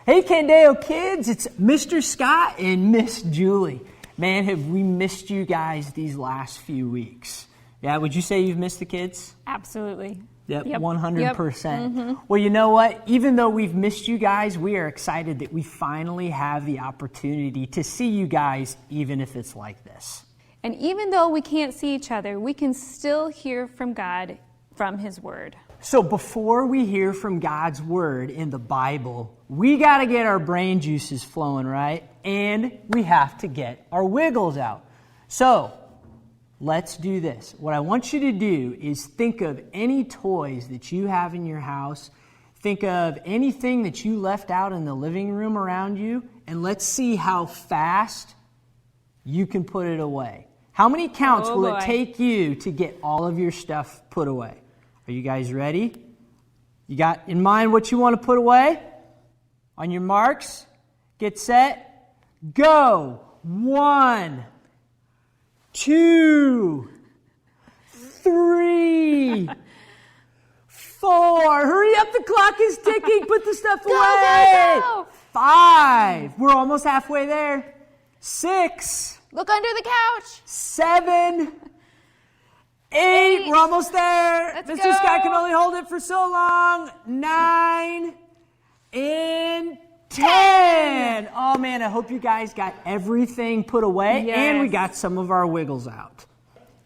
Hey Candeo kids, it's Mr. Scott and Miss Julie. Man, have we missed you guys these last few weeks. Yeah, would you say you've missed the kids? Absolutely. Yep, Yep. 100%. Yep. Mm-hmm. Well, you know what? Even though we've missed you guys, we are excited that we finally have the opportunity to see you guys, even if it's like this. And even though we can't see each other, we can still hear from God from His Word. So before we hear from God's Word in the Bible, we got to get our brain juices flowing, right? And we have to get our wiggles out. So let's do this. What I want you to do is think of any toys that you have in your house. Think of anything that you left out in the living room around you, and let's see how fast you can put it away. How many counts will it take you to get all of your stuff put away? Are you guys ready? You got in mind what you want to put away? On your marks, get set, go. 1, 2, 3, 4. Hurry up, the clock is ticking. Put the stuff away. Go. 5. We're almost halfway there. 6. Look under the couch. 7. 8. We're almost there. Let's Mr. go. Scott can only hold it for so long. 9 and 10. Oh man, I hope you guys got everything put away. Yes. And we got some of our wiggles out.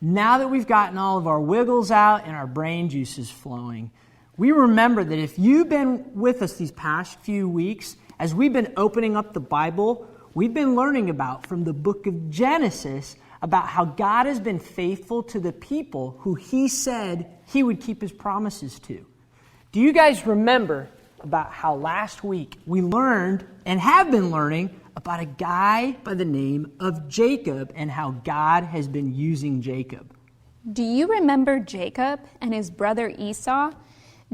Now that we've gotten all of our wiggles out and our brain juices flowing, we remember that if you've been with us these past few weeks, as we've been opening up the Bible, we've been learning about from the book of Genesis about how God has been faithful to the people who He said He would keep His promises to. Do you guys remember about how last week we learned and have been learning about a guy by the name of Jacob and how God has been using Jacob? Do you remember Jacob and his brother Esau?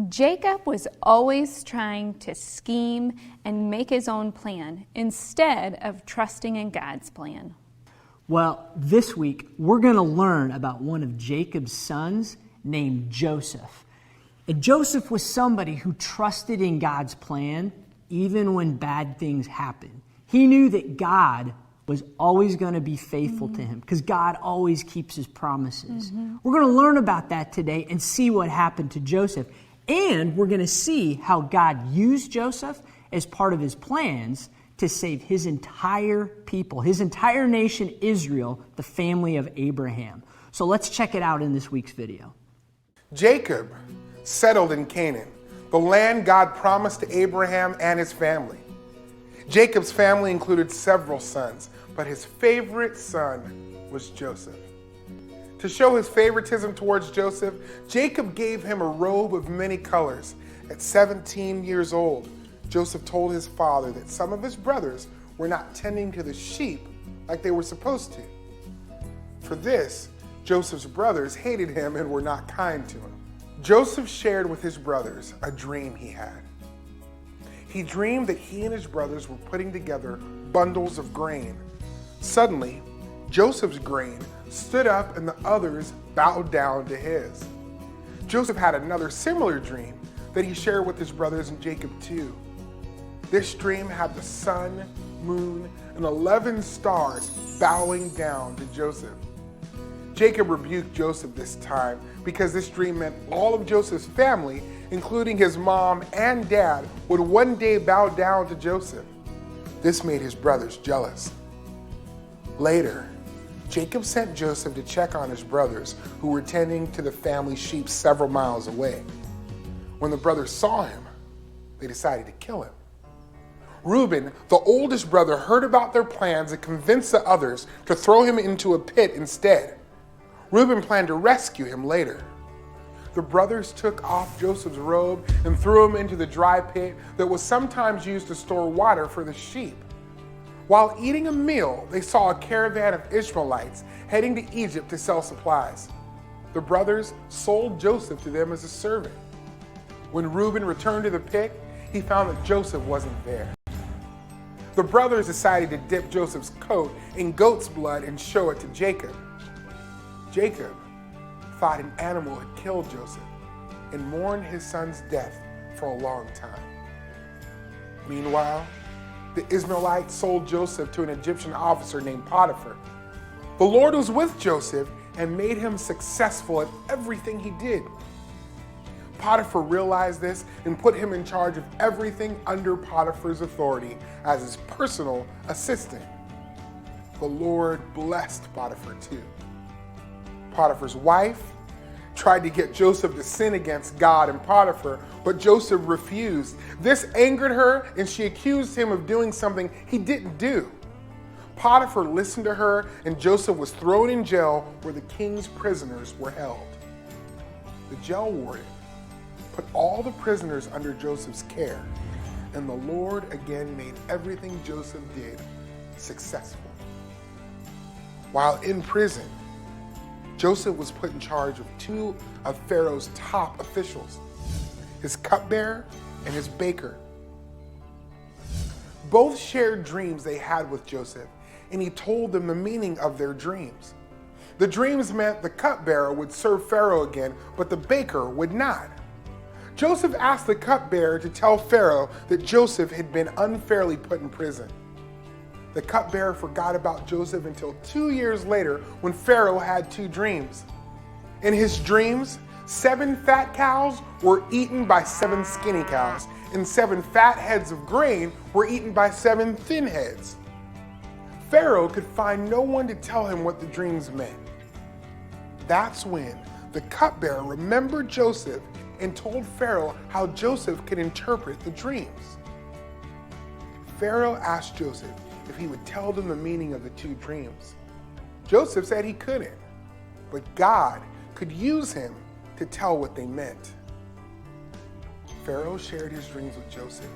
Jacob was always trying to scheme and make his own plan instead of trusting in God's plan. Well, this week we're going to learn about one of Jacob's sons named Joseph. And Joseph was somebody who trusted in God's plan even when bad things happened. He knew that God was always going to be faithful to him because God always keeps His promises. We're going to learn about that today and see what happened to Joseph. And we're going to see how God used Joseph as part of His plans to save His entire people, His entire nation, Israel, the family of Abraham. So let's check it out in this week's video. Jacob settled in Canaan, the land God promised to Abraham and his family. Jacob's family included several sons, but his favorite son was Joseph. To show his favoritism towards Joseph, Jacob gave him a robe of many colors. At 17 years old, Joseph told his father that some of his brothers were not tending to the sheep like they were supposed to. For this, Joseph's brothers hated him and were not kind to him. Joseph shared with his brothers a dream he had. He dreamed that he and his brothers were putting together bundles of grain. Suddenly, Joseph's grain stood up and the others bowed down to his. Joseph had another similar dream that he shared with his brothers and Jacob too. This dream had the sun, moon, and 11 stars bowing down to Joseph. Jacob rebuked Joseph this time because this dream meant all of Joseph's family, including his mom and dad, would one day bow down to Joseph. This made his brothers jealous. Later, Jacob sent Joseph to check on his brothers who were tending to the family sheep several miles away. When the brothers saw him, they decided to kill him. Reuben, the oldest brother, heard about their plans and convinced the others to throw him into a pit instead. Reuben planned to rescue him later. The brothers took off Joseph's robe and threw him into the dry pit that was sometimes used to store water for the sheep. While eating a meal, they saw a caravan of Ishmaelites heading to Egypt to sell supplies. The brothers sold Joseph to them as a servant. When Reuben returned to the pit, he found that Joseph wasn't there. The brothers decided to dip Joseph's coat in goat's blood and show it to Jacob. Jacob thought an animal had killed Joseph and mourned his son's death for a long time. Meanwhile, the Israelites sold Joseph to an Egyptian officer named Potiphar. The Lord was with Joseph and made him successful at everything he did. Potiphar realized this and put him in charge of everything under Potiphar's authority as his personal assistant. The Lord blessed Potiphar too. Potiphar's wife tried to get Joseph to sin against God and Potiphar, but Joseph refused. This angered her, and she accused him of doing something he didn't do. Potiphar listened to her, and Joseph was thrown in jail where the king's prisoners were held. The jail warden put all the prisoners under Joseph's care, and the Lord again made everything Joseph did successful. While in prison, Joseph was put in charge of two of Pharaoh's top officials, his cupbearer and his baker. Both shared dreams they had with Joseph, and he told them the meaning of their dreams. The dreams meant the cupbearer would serve Pharaoh again, but the baker would not. Joseph asked the cupbearer to tell Pharaoh that Joseph had been unfairly put in prison. The cupbearer forgot about Joseph until 2 years later when Pharaoh had two dreams. In his dreams, 7 fat cows were eaten by 7 skinny cows, and 7 fat heads of grain were eaten by 7 thin heads. Pharaoh could find no one to tell him what the dreams meant. That's when the cupbearer remembered Joseph and told Pharaoh how Joseph could interpret the dreams. Pharaoh asked Joseph if he would tell them the meaning of the two dreams. Joseph said he couldn't, but God could use him to tell what they meant. Pharaoh shared his dreams with Joseph.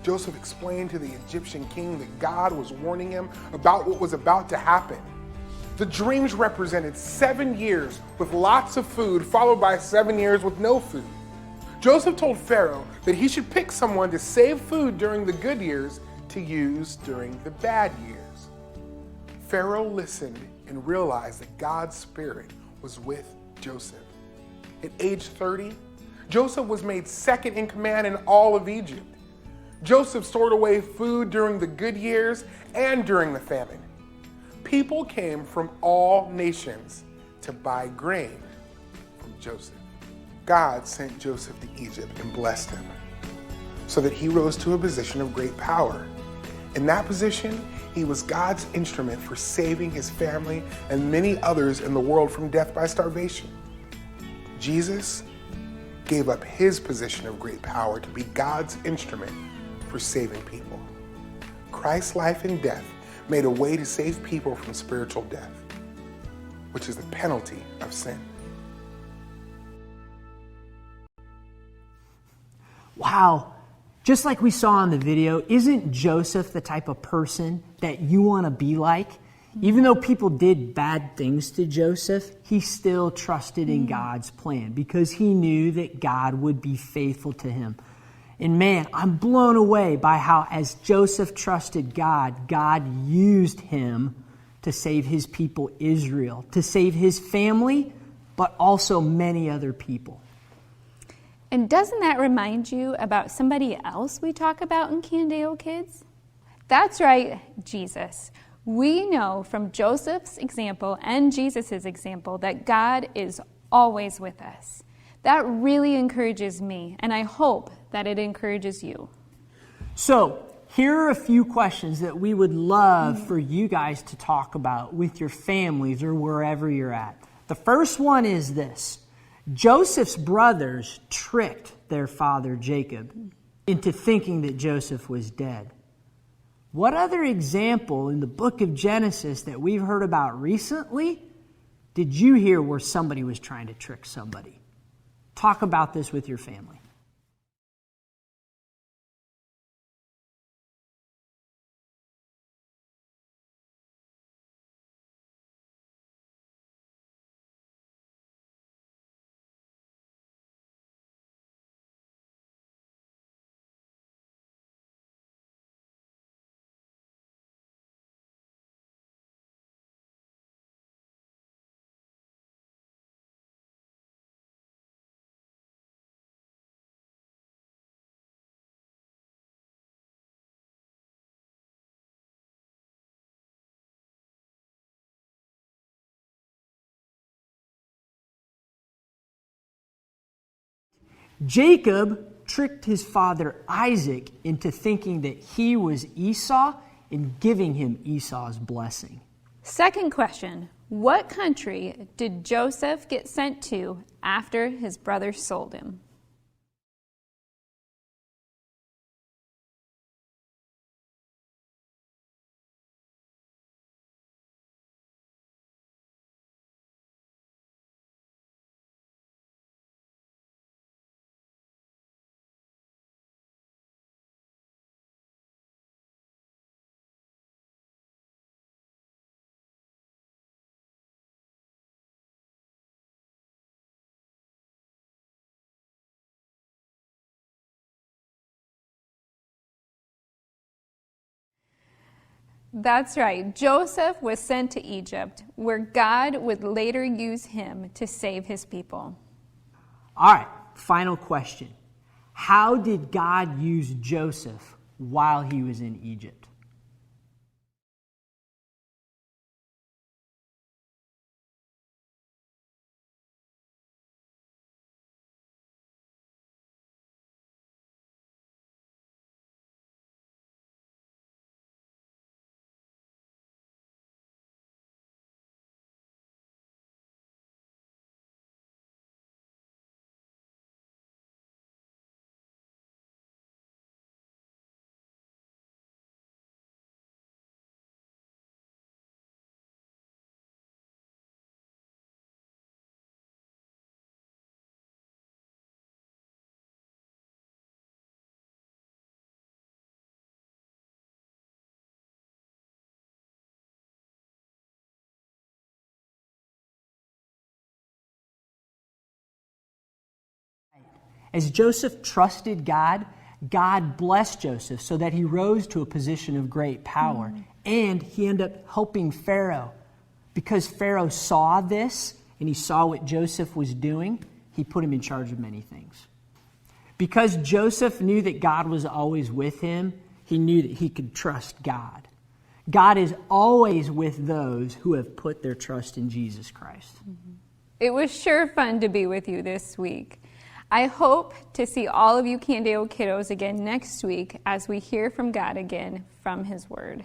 Joseph explained to the Egyptian king that God was warning him about what was about to happen. The dreams represented 7 years with lots of food, followed by 7 years with no food. Joseph told Pharaoh that he should pick someone to save food during the good years to use during the bad years. Pharaoh listened and realized that God's Spirit was with Joseph. At age 30, Joseph was made second in command in all of Egypt. Joseph stored away food during the good years and during the famine. People came from all nations to buy grain from Joseph. God sent Joseph to Egypt and blessed him so that he rose to a position of great power. In that position, he was God's instrument for saving his family and many others in the world from death by starvation. Jesus gave up his position of great power to be God's instrument for saving people. Christ's life and death made a way to save people from spiritual death, which is the penalty of sin. Wow. Just like we saw in the video, isn't Joseph the type of person that you want to be like? Even though people did bad things to Joseph, he still trusted in God's plan because he knew that God would be faithful to him. And man, I'm blown away by how as Joseph trusted God, God used him to save his people Israel, to save his family, but also many other people. And doesn't that remind you about somebody else we talk about in Candeo, kids? That's right, Jesus. We know from Joseph's example and Jesus' example that God is always with us. That really encourages me, and I hope that it encourages you. So, here are a few questions that we would love for you guys to talk about with your families or wherever you're at. The first one is this. Joseph's brothers tricked their father Jacob into thinking that Joseph was dead. What other example in the book of Genesis that we've heard about recently did you hear where somebody was trying to trick somebody? Talk about this with your family. Jacob tricked his father Isaac into thinking that he was Esau and giving him Esau's blessing. Second question, what country did Joseph get sent to after his brothers sold him? That's right. Joseph was sent to Egypt, where God would later use him to save his people. All right, final question. How did God use Joseph while he was in Egypt? As Joseph trusted God, God blessed Joseph so that he rose to a position of great power. And he ended up helping Pharaoh. Because Pharaoh saw this and he saw what Joseph was doing, he put him in charge of many things. Because Joseph knew that God was always with him, he knew that he could trust God. God is always with those who have put their trust in Jesus Christ. It was sure fun to be with you this week. I hope to see all of you Candeo kiddos again next week as we hear from God again from His Word.